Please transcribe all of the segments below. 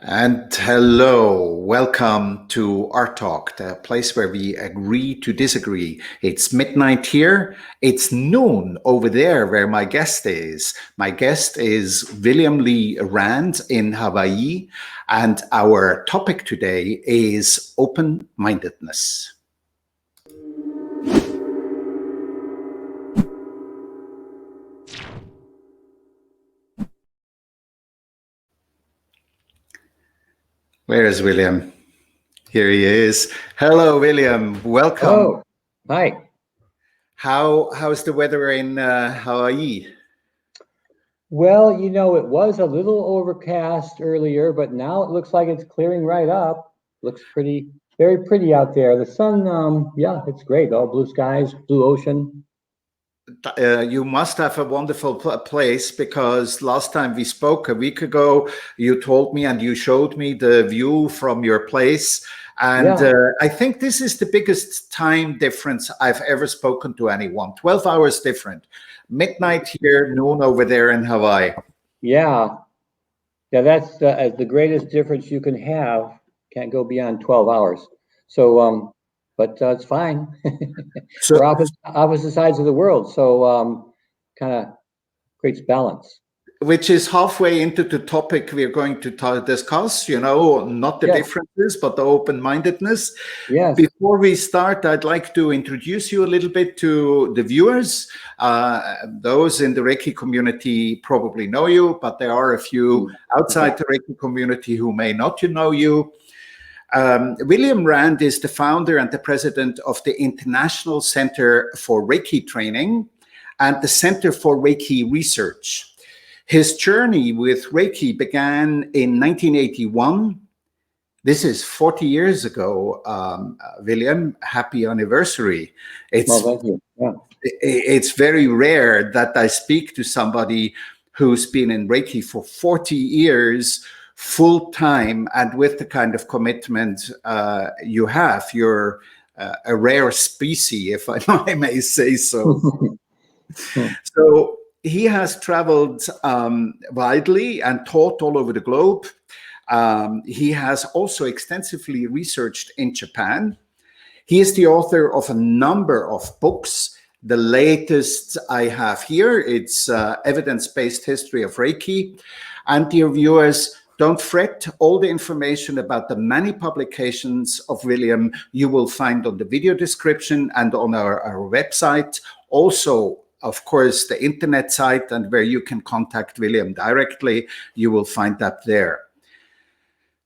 And hello, welcome to Art Talk, the place where we agree to disagree. It's midnight here, it's noon over there where my guest is. My guest is William Lee Rand in Hawaii, and our topic today is open mindedness. Where is William? Here he is. Hello, William. Welcome. Oh, hi. How's the weather in Hawaii? Well, it was a little overcast earlier, but now it looks like it's clearing right up. Looks very pretty out there. The sun, yeah, it's great. All blue skies, blue ocean. You must have a wonderful place, because last time we spoke a week ago, you told me and you showed me the view from your place. And Yeah. I think this is the biggest time difference I've ever spoken to anyone. 12 hours different. Midnight here, noon over there in Hawaii. Yeah. Yeah, that's the greatest difference you can have. Can't go beyond 12 hours. So, but it's fine. So, We're opposite sides of the world, so kind of creates balance. which is halfway into the topic we're going to discuss, not the Yes. differences, but the open-mindedness. Yes. Before we start, I'd like to introduce you a little bit to the viewers. Those in the Reiki community probably know you, but there are a few outside the Reiki community who may not know you. William Rand is the founder and the president of the International Center for Reiki Training and the Center for Reiki Research. His journey with Reiki began in 1981. This is 40 years ago, William. Happy anniversary. Thank you. Yeah. It's very rare that I speak to somebody who's been in Reiki for 40 years, full time, and with the kind of commitment you have. You're a rare species, if I may say so. So he has traveled widely and taught all over the globe. He has also extensively researched in Japan. He is the author of a number of books. The latest I have here, it's Evidence-Based History of Reiki. And dear viewers, don't fret, all the information about the many publications of William you will find on the video description and on our website. Also, of course, the internet site, and where you can contact William directly, you will find that there.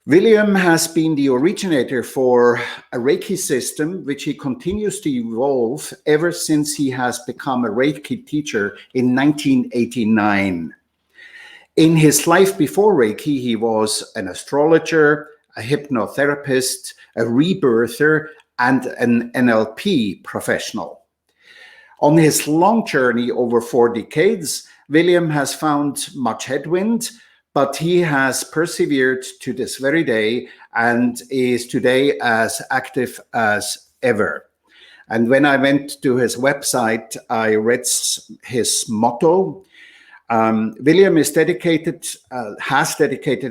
William has been the originator for a Reiki system, which he continues to evolve ever since he has become a Reiki teacher in 1989. In his life before Reiki, he was an astrologer, a hypnotherapist, a rebirther, and an NLP professional. On his long journey over 4 decades, William has found much headwind, but he has persevered to this very day and is today as active as ever. And when I went to his website, I read his motto. William has dedicated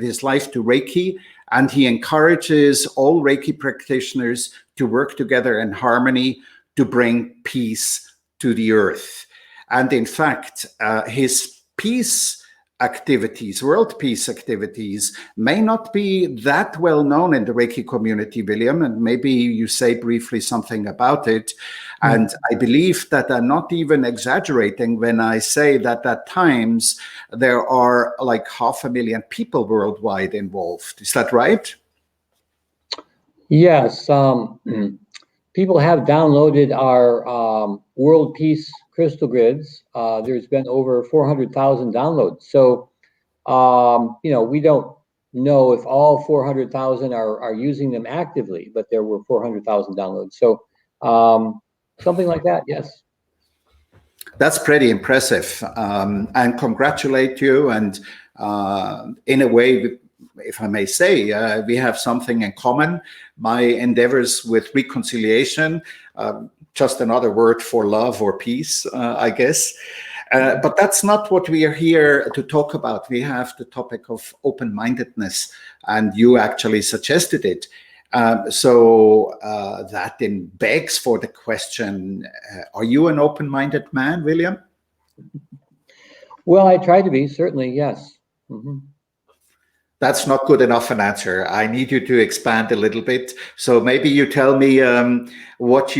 his life to Reiki, and he encourages all Reiki practitioners to work together in harmony to bring peace to the earth. And in fact, his peace activities, world peace activities, may not be that well known in the Reiki community, William, and maybe you say briefly something about it. And I believe that I'm not even exaggerating when I say that at times there are like 500,000 people worldwide involved. Is that right? Yes. People have downloaded our World Peace Crystal Grids. There's been over 400,000 downloads. So, we don't know if all 400,000 are using them actively, but there were 400,000 downloads. So, something like that, yes. That's pretty impressive, and congratulate you. And in a way, if I may say, we have something in common. My endeavors with reconciliation, just another word for love or peace, I guess. But that's not what we are here to talk about. We have the topic of open-mindedness, and you actually suggested it. So that then begs for the question, are you an open-minded man, William? Well, I try to be, certainly, yes. Mm-hmm. That's not good enough an answer. I need you to expand a little bit. So maybe you tell me what's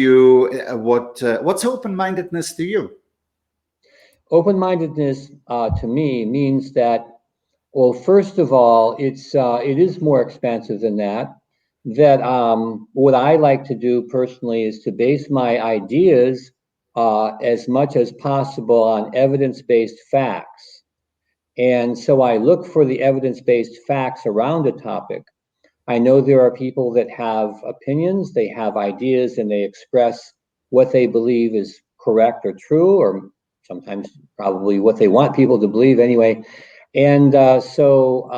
open-mindedness to you? Open-mindedness to me means that, well, first of all, it is more expansive than that. That what I like to do personally is to base my ideas as much as possible on evidence-based facts. And so I look for the evidence-based facts around a topic. I know there are people that have opinions, they have ideas, and they express what they believe is correct or true, or sometimes probably what they want people to believe anyway. And so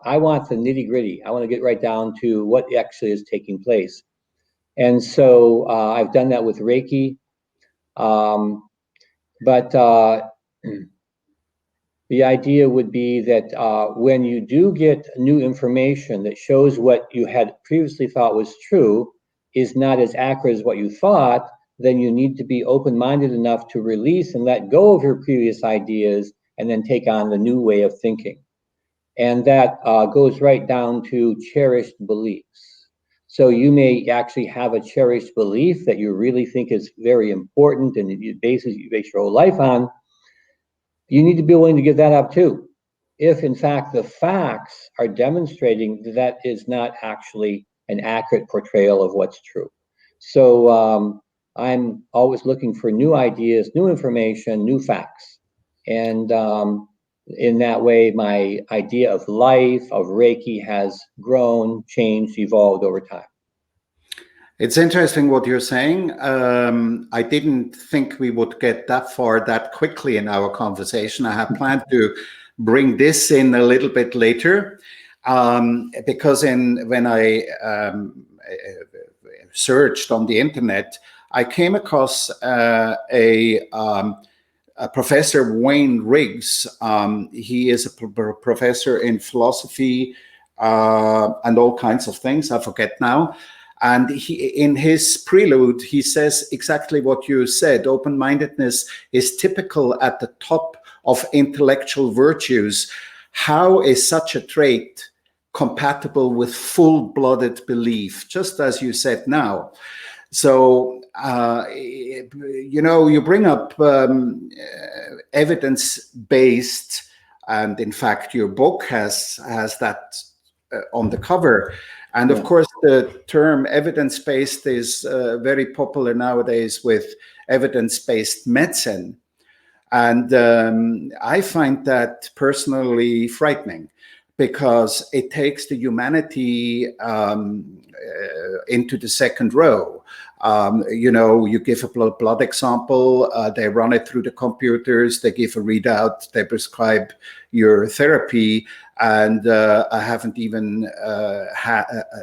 I want the nitty gritty. I want to get right down to what actually is taking place. And so I've done that with Reiki. But the idea would be that when you do get new information that shows what you had previously thought was true is not as accurate as what you thought, then you need to be open-minded enough to release and let go of your previous ideas and then take on the new way of thinking. And that goes right down to cherished beliefs. So you may actually have a cherished belief that you really think is very important and you base your whole life on. You need to be willing to give that up too. If in fact the facts are demonstrating that is not actually an accurate portrayal of what's true. So I'm always looking for new ideas, new information, new facts. And in that way, my idea of life, of Reiki has grown, changed, evolved over time. It's interesting what you're saying. I didn't think we would get that far that quickly in our conversation. I had planned to bring this in a little bit later because when I searched on the internet, I came across a Professor Wayne Riggs. He is a professor in philosophy and all kinds of things. I forget now. And in his prelude, he says exactly what you said. Open-mindedness is typical at the top of intellectual virtues. How is such a trait compatible with full-blooded belief? Just as you said now. So, you bring up evidence-based, and in fact, your book has that on the cover. And of course, the term evidence-based is very popular nowadays with evidence-based medicine. And I find that personally frightening because it takes the humanity into the second row. You give a blood example, they run it through the computers, they give a readout, they prescribe your therapy, and I haven't even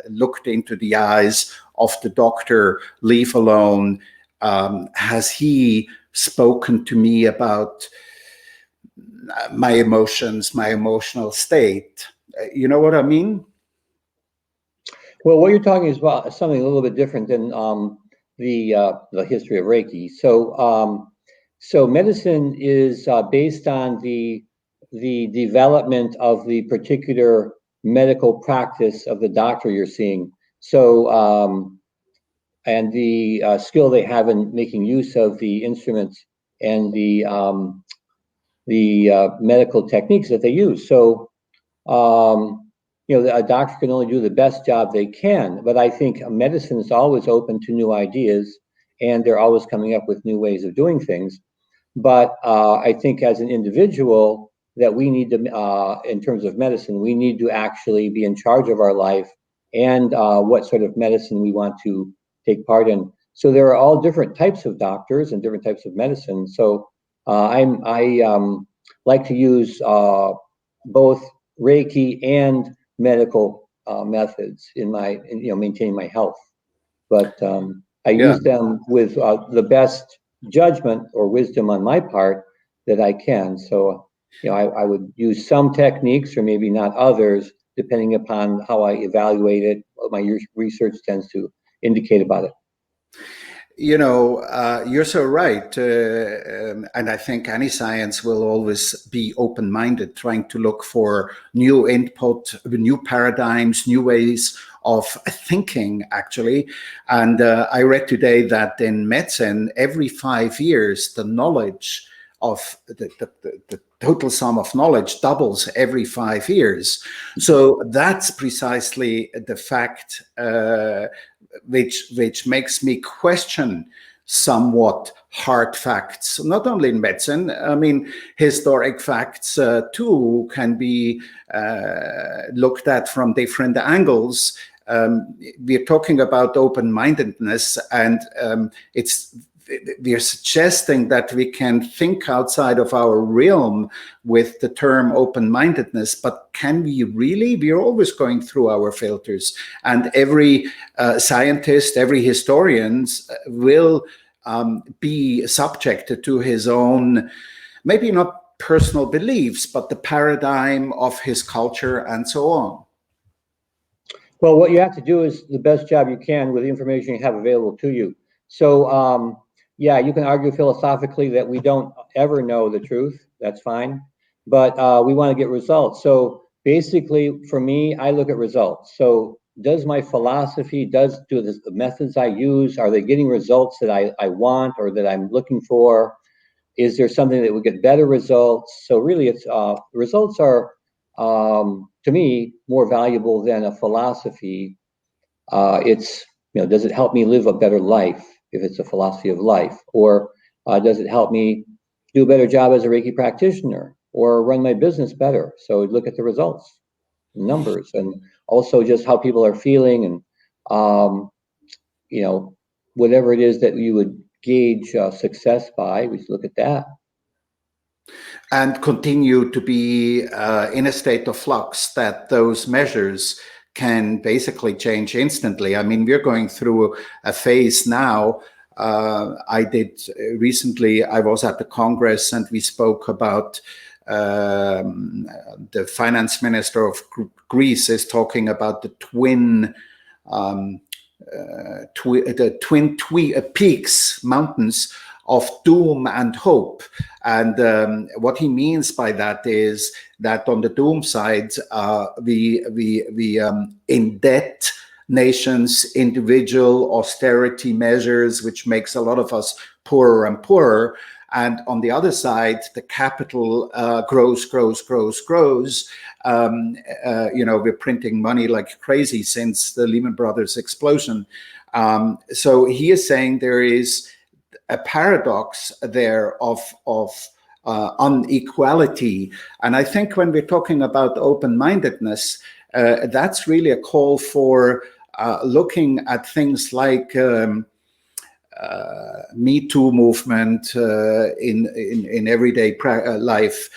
looked into the eyes of the doctor, leave alone has he spoken to me about my emotions, my emotional state. You know what I mean? Well, what you're talking is about something a little bit different than the history of Reiki. So medicine is based on the development of the particular medical practice of the doctor you're seeing. So and the skill they have in making use of the instruments and the medical techniques that they use. So a doctor can only do the best job they can, but I think medicine is always open to new ideas, and they're always coming up with new ways of doing things. But I think as an individual that we need to, in terms of medicine, we need to actually be in charge of our life and what sort of medicine we want to take part in. So there are all different types of doctors and different types of medicine. So I like to use both Reiki and medical methods in maintaining my health. But I use them with the best judgment or wisdom on my part, that I can. So, I would use some techniques or maybe not others, depending upon how I evaluate it, what my research tends to indicate about it. You're so right. And I think any science will always be open-minded, trying to look for new input, new paradigms, new ways of thinking, actually. And I read today that in medicine, every 5 years, the knowledge of the total sum of knowledge doubles every 5 years. So that's precisely the fact which makes me question somewhat hard facts, not only in medicine. I mean, historic facts too can be looked at from different angles. We're talking about open-mindedness, and we're suggesting that we can think outside of our realm with the term open-mindedness, but can we really? We're always going through our filters, and every scientist, every historian will be subjected to his own, maybe not personal beliefs, but the paradigm of his culture and so on. Well, what you have to do is the best job you can with the information you have available to you. So, yeah, you can argue philosophically that we don't ever know the truth. That's fine. But we want to get results. So basically, for me, I look at results. So does my philosophy, do the methods I use, are they getting results that I want or that I'm looking for? Is there something that would get better results? So really, it's results are, to me, more valuable than a philosophy. It's, does it help me live a better life? If it's a philosophy of life, or does it help me do a better job as a Reiki practitioner or run my business better? So look at the results, numbers, and also just how people are feeling, and whatever it is that you would gauge success by, we look at that. And continue to be in a state of flux, that those measures can basically change instantly. I mean, we're going through a phase now. I did recently, I was at the Congress and we spoke about the finance minister of Greece is talking about the twin peaks, mountains of doom and hope. And what he means by that is that on the doom side, we indebt nations, individual austerity measures, which makes a lot of us poorer and poorer. And on the other side, the capital grows. We're printing money like crazy since the Lehman Brothers explosion. So he is saying there is a paradox there of unequality. And I think when we're talking about open-mindedness, that's really a call for looking at things like Me Too movement in everyday life,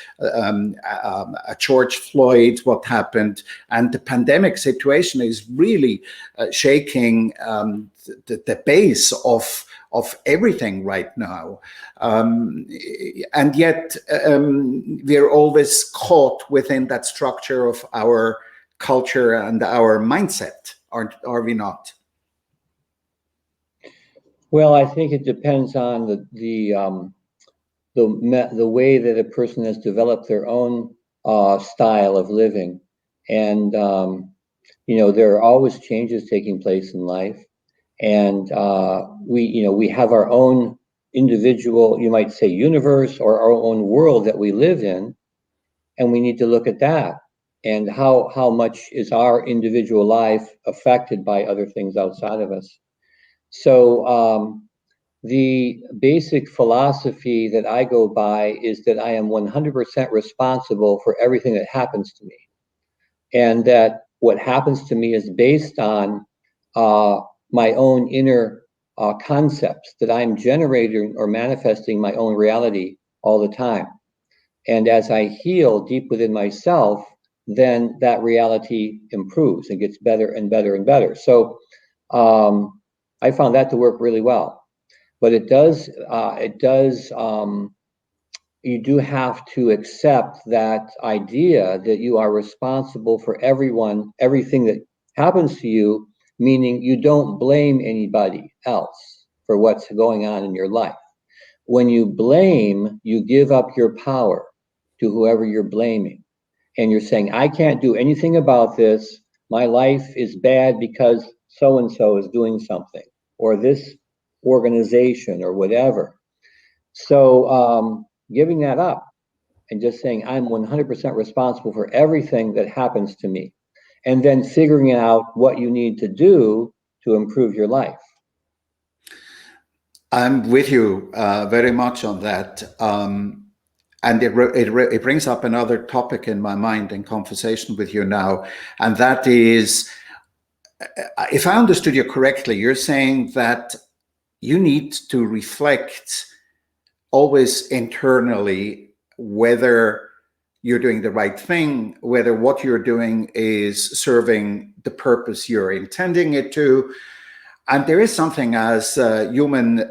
George Floyd, what happened, and the pandemic situation is really shaking the base of everything right now. And yet we're always caught within that structure of our culture and our mindset, are we not? Well, I think it depends on the way that a person has developed their own style of living, and there are always changes taking place in life, and we have our own individual, you might say, universe or our own world that we live in, and we need to look at that and how much is our individual life affected by other things outside of us. So the basic philosophy that I go by is that I am 100% responsible for everything that happens to me, and that what happens to me is based on my own inner concepts, that I'm generating or manifesting my own reality all the time. And as I heal deep within myself, then that reality improves and gets better and better and better. So I found that to work really well. But it does you do have to accept that idea that you are responsible for everything that happens to you, meaning you don't blame anybody else for what's going on in your life. When you blame, you give up your power to whoever you're blaming. And you're saying, I can't do anything about this. My life is bad because so and so is doing something, or this organization, or whatever. So giving that up and just saying, I'm 100% responsible for everything that happens to me. And then figuring out what you need to do to improve your life. I'm with you very much on that. And it brings up another topic in my mind in conversation with you now. And that is, if I understood you correctly, you're saying that you need to reflect always internally whether you're doing the right thing, whether what you're doing is serving the purpose you're intending it to. And there is something as human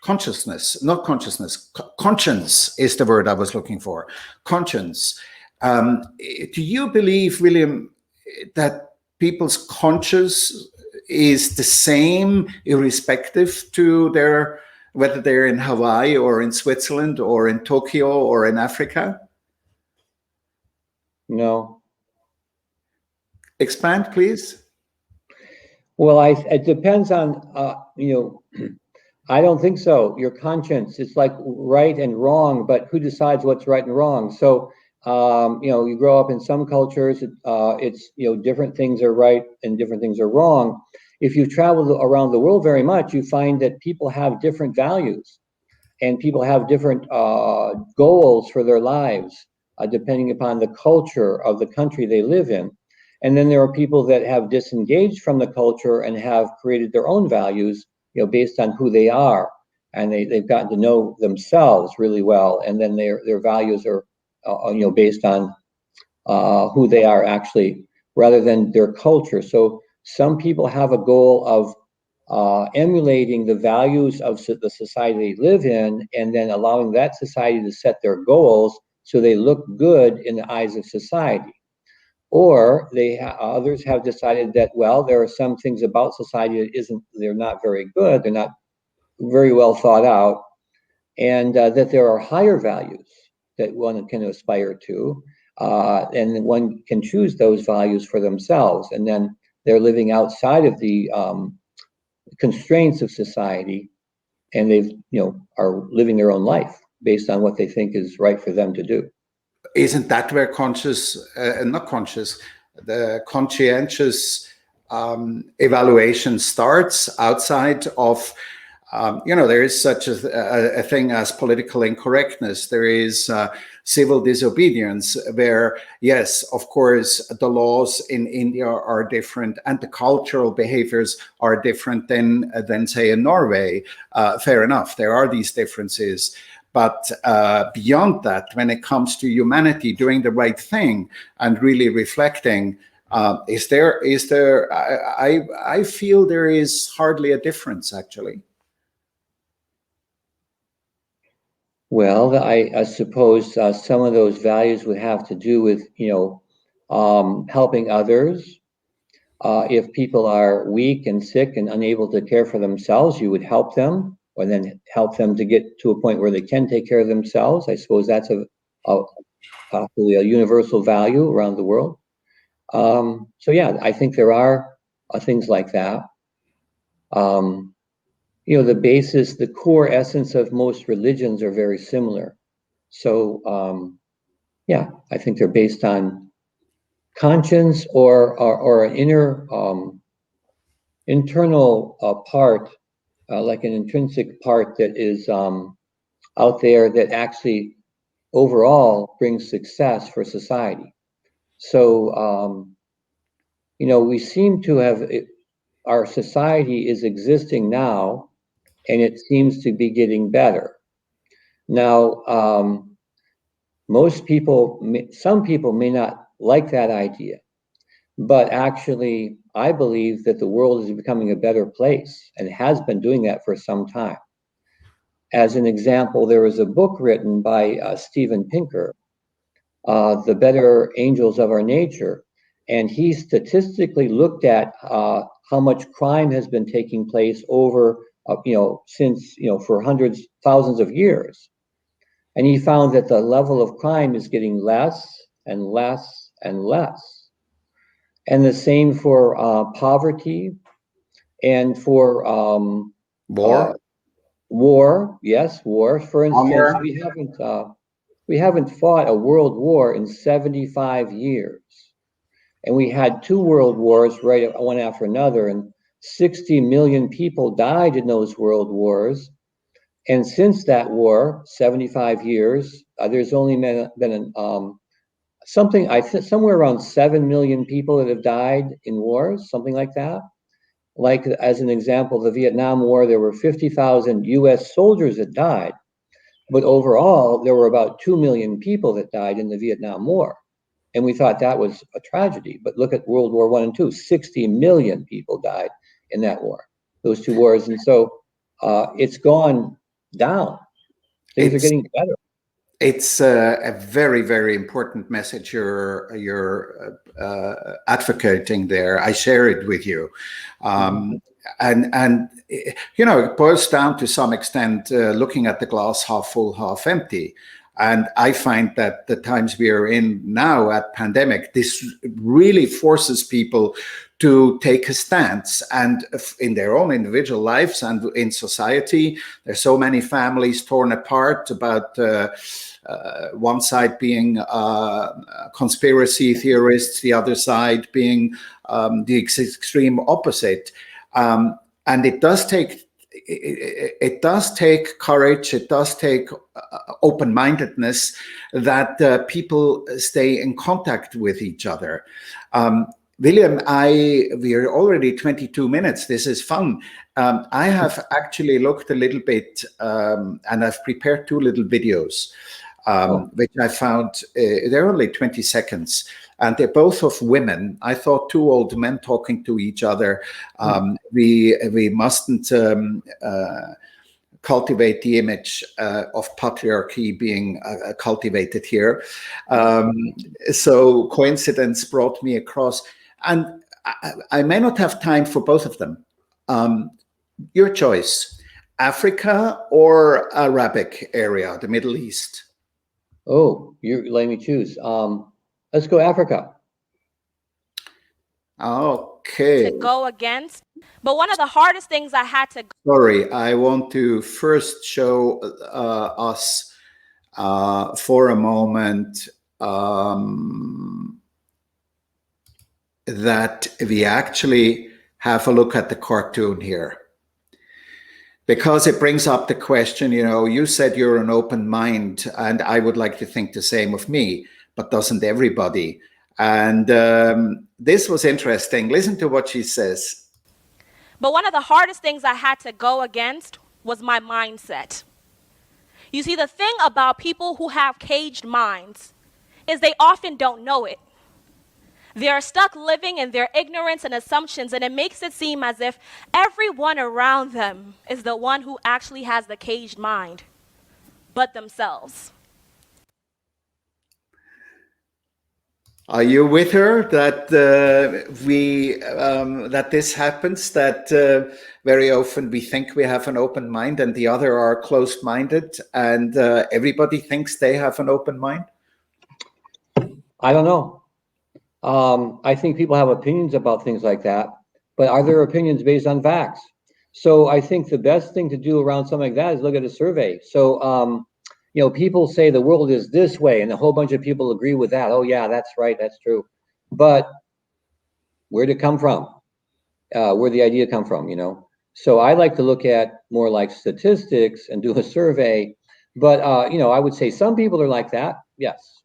consciousness, not consciousness, conscience is the word I was looking for, conscience. Do you believe, William, that people's conscience is the same irrespective to their, whether they're in Hawaii or in Switzerland or in Tokyo or in Africa? No. Expand, please. Well, it depends on, I don't think so. Your conscience, it's like right and wrong, but who decides what's right and wrong? So, you grow up in some cultures, it's, different things are right and different things are wrong. If you travel around the world very much, you find that people have different values and people have different goals for their lives, depending upon the culture of the country they live in. And then there are people that have disengaged from the culture and have created their own values, based on who they are, and they've gotten to know themselves really well, and then their values are, based on who they are actually, rather than their culture. So some people have a goal of emulating the values of the society they live in, and then allowing that society to set their goals so they look good in the eyes of society. Or others have decided that, well, there are some things about society that they're not very good, they're not very well thought out, and that there are higher values that one can aspire to, and one can choose those values for themselves, and then they're living outside of the constraints of society, and they've, are living their own life based on what they think is right for them to do. Isn't that where not conscious, the conscientious evaluation starts outside of, there is such a thing as political incorrectness. There is civil disobedience where, yes, of course, the laws in India are different and the cultural behaviors are different than say, in Norway. Fair enough, there are these differences. But beyond that, when it comes to humanity doing the right thing and really reflecting, I feel there is hardly a difference, actually. Well, I suppose some of those values would have to do with, helping others. If people are weak and sick and unable to care for themselves, you would help them, or then help them to get to a point where they can take care of themselves. I suppose that's possibly a universal value around the world. So yeah, I think there are things like that. The basis, the core essence of most religions are very similar. So yeah, I think they're based on conscience or an internal part, like an intrinsic part that is out there that actually overall brings success for society. So we seem to have our society is existing now, and it seems to be getting better. Now, some people may not like that idea, but actually, I believe that the world is becoming a better place and has been doing that for some time. As an example, there was a book written by Steven Pinker, The Better Angels of Our Nature, and he statistically looked at how much crime has been taking place over, since, for hundreds, thousands of years. And he found that the level of crime is getting less and less and less. And the same for poverty and for War? War. Yes, war. For instance, Hunger? we haven't fought a world war in 75 years. And we had 2 world wars right one after another, and 60 million people died in those world wars. And since that war, 75 years, there's only been something, somewhere around 7 million people that have died in wars, something like that. Like, as an example, the Vietnam War, there were 50,000 US soldiers that died, but overall, there were about 2 million people that died in the Vietnam War. And we thought that was a tragedy. But look at World War I and II, 60 million people died in that war, those 2 wars. And so it's gone down. Things are getting better. It's a very, very important message you're advocating there. I share it with you, and it boils down to some extent looking at the glass half full, half empty. And I find that the times we are in now at pandemic, this really forces people to take a stance, and in their own individual lives and in society. There's so many families torn apart about one side being conspiracy theorists, the other side being the extreme opposite. And it does take courage, it does take open-mindedness that people stay in contact with each other. William, we're already 22 minutes. This is fun. I have actually looked a little bit, and I've prepared 2 little videos, which I found, they're only 20 seconds. And they're both of women. I thought 2 old men talking to each other. We mustn't cultivate the image of patriarchy being cultivated here. So coincidence brought me across. And I may not have time for both of them. Your choice, Africa or Arabic area, the Middle East? Oh, you're letting me choose. Let's go Africa. Okay. To go against, but one of the hardest things I had to. Sorry, I want to first show us for a moment that we actually have a look at the cartoon here, because it brings up the question, you said you're an open mind, and I would like to think the same of me, but doesn't everybody? And this was interesting. Listen to what she says. But one of the hardest things I had to go against was my mindset. You see, the thing about people who have caged minds is they often don't know it. They are stuck living in their ignorance and assumptions, and it makes it seem as if everyone around them is the one who actually has the caged mind, but themselves. Are you with her that that this happens? That very often we think we have an open mind, and the other are closed-minded, and everybody thinks they have an open mind? I don't know. I think people have opinions about things like that, but are their opinions based on facts? So I think the best thing to do around something like that is look at a survey. So people say the world is this way, and a whole bunch of people agree with that. Oh yeah, that's right, that's true. But where'd it come from? Where'd the idea come from, So I like to look at more like statistics and do a survey. But I would say some people are like that, yes.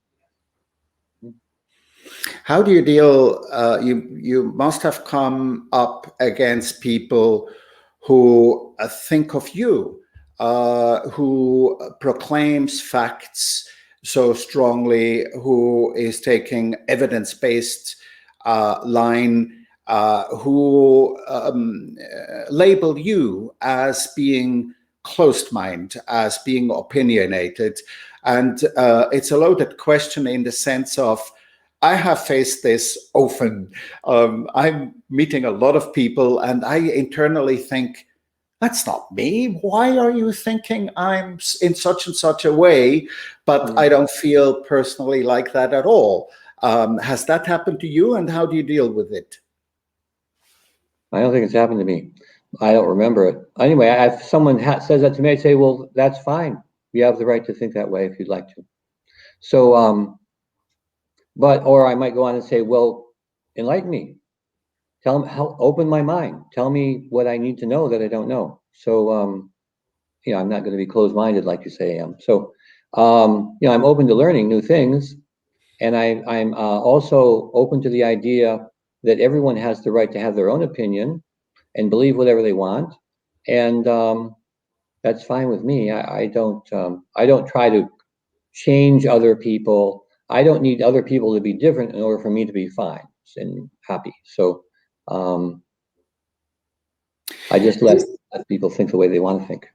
How do you deal, you must have come up against people who think of you, who proclaims facts so strongly, who is taking evidence-based line, who label you as being closed mind, as being opinionated. And it's a loaded question in the sense of, I have faced this often. I'm meeting a lot of people and I internally think, that's not me. Why are you thinking I'm in such and such a way? But I don't feel personally like that at all. Has that happened to you, and how do you deal with it? I don't think it's happened to me. I don't remember it. Anyway, if someone says that to me, I say, well, that's fine. You have the right to think that way if you'd like to. So, or I might go on and say, well, enlighten me. Tell them how, open my mind. Tell me what I need to know that I don't know. So, I'm not going to be closed-minded like you say I am. So, I'm open to learning new things. And I'm also open to the idea that everyone has the right to have their own opinion and believe whatever they want. And that's fine with me. I don't try to change other people. I don't need other people to be different in order for me to be fine and happy. So I just let people think the way they want to think.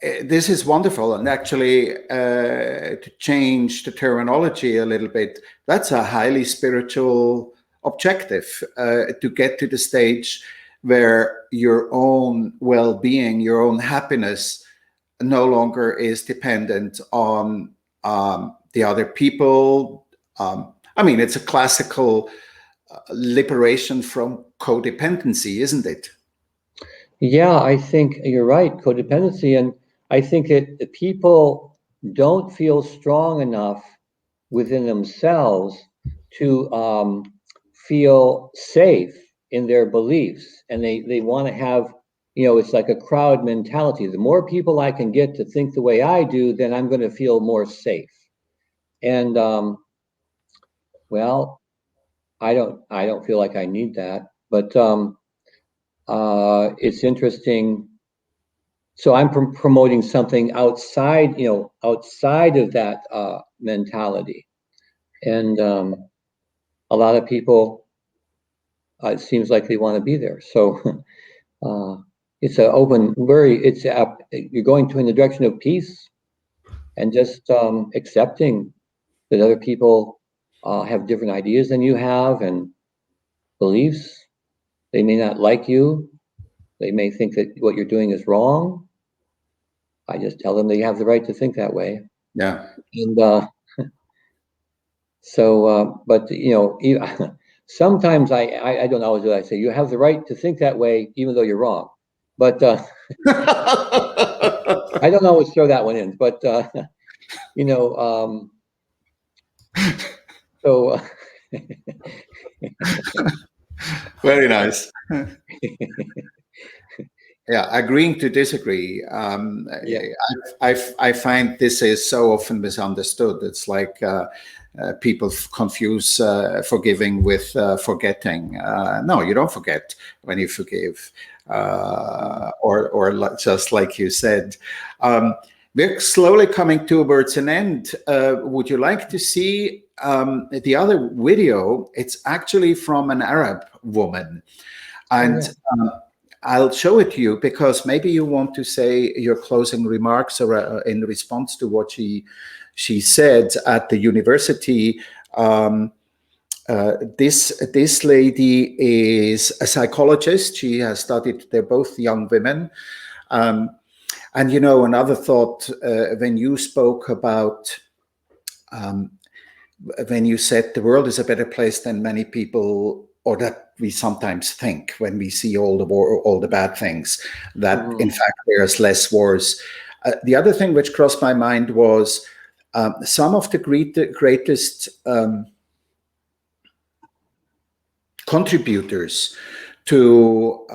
This is wonderful. And actually, to change the terminology a little bit, that's a highly spiritual objective, to get to the stage where your own well-being, your own happiness no longer is dependent on the other people. I mean, it's a classical liberation from codependency, isn't it? Yeah, I think you're right, codependency. And I think that people don't feel strong enough within themselves to feel safe in their beliefs. And they want to have, it's like a crowd mentality. The more people I can get to think the way I do, then I'm going to feel more safe. And well, I don't feel like I need that. But it's interesting. So I'm promoting something outside, outside of that mentality. And a lot of people, it seems like they want to be there. So it's an open, you're going in the direction of peace and just accepting that other people have different ideas than you have and beliefs. They may not like you. They may think that what you're doing is wrong. I just tell them they have the right to think that way. Yeah. And but sometimes I don't always do that. I say you have the right to think that way, even though you're wrong. But I don't always throw that one in. But so. Very nice. Yeah, agreeing to disagree. Yeah. I find this is so often misunderstood. It's like people confuse forgiving with forgetting. No, you don't forget when you forgive, or just like you said. We're slowly coming towards an end. Would you like to see the other video? It's actually from an Arab woman, and I'll show it to you because maybe you want to say your closing remarks or in response to what she said at the university. This lady is a psychologist. She has studied. They're both young women. And another thought when you spoke about when you said the world is a better place than many people, or that we sometimes think when we see all the bad things, that in fact there's less wars. The other thing which crossed my mind was some of the greatest contributors to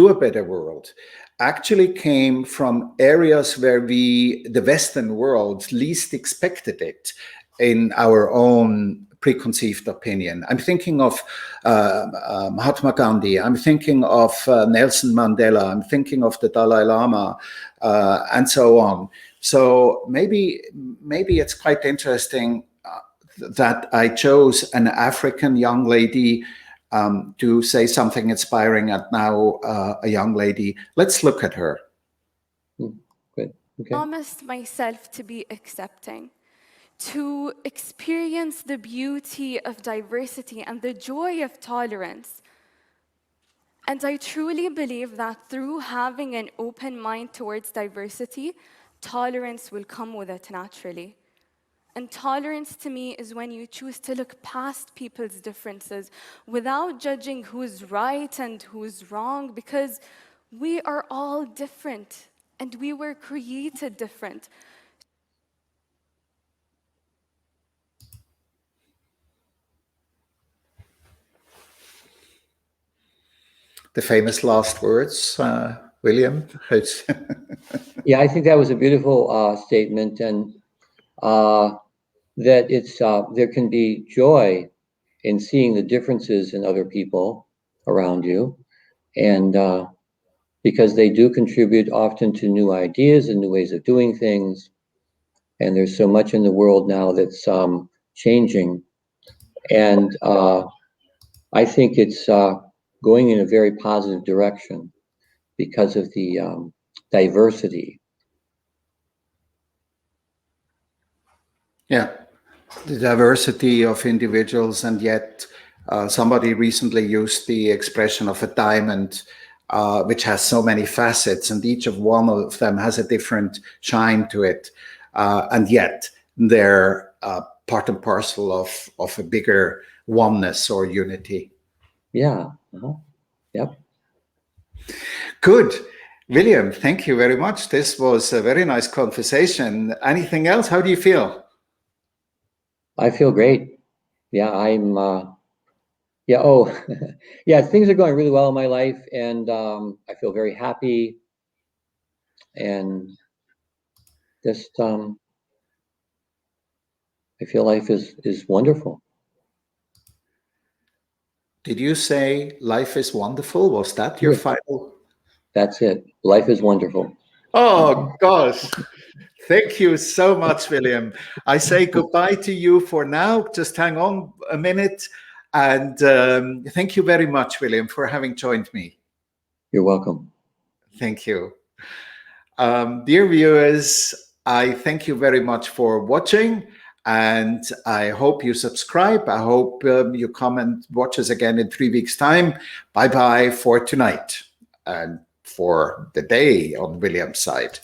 a better world actually came from areas where the Western world least expected it in our own preconceived opinion. I'm thinking of Mahatma Gandhi. I'm thinking of Nelson Mandela. I'm thinking of the Dalai Lama, and so on. So maybe it's quite interesting that I chose an African young lady to say something inspiring, and now a young lady. Let's look at her. Good. Okay. Promised myself to be accepting, to experience the beauty of diversity and the joy of tolerance. And I truly believe that through having an open mind towards diversity, tolerance will come with it naturally. And tolerance to me is when you choose to look past people's differences without judging who's right and who's wrong, because we are all different and we were created different. The famous last words, William. Yeah, I think that was a beautiful statement, and that it's there can be joy in seeing the differences in other people around you, and because they do contribute often to new ideas and new ways of doing things. And there's so much in the world now that's changing, and I think it's going in a very positive direction because of the diversity. Yeah, the diversity of individuals, and yet somebody recently used the expression of a diamond, which has so many facets, and each of one of them has a different shine to it, and yet they're part and parcel of a bigger oneness or unity. Yeah. Yep. Good. William, thank you very much. This was a very nice conversation. Anything else? How do you feel? I feel great. Yeah, I'm, yeah, oh, yeah, things are going really well in my life, and I feel very happy, and just, I feel life is wonderful. Did you say life is wonderful? Was that your final? That's it. Life is wonderful. Oh, gosh. Thank you so much, William. I say goodbye to you for now. Just hang on a minute. And thank you very much, William, for having joined me. You're welcome. Thank you. Dear viewers, I thank you very much for watching. And I hope you subscribe. I hope you come and watch us again in 3 weeks' time. Bye-bye for tonight and for the day on William's side.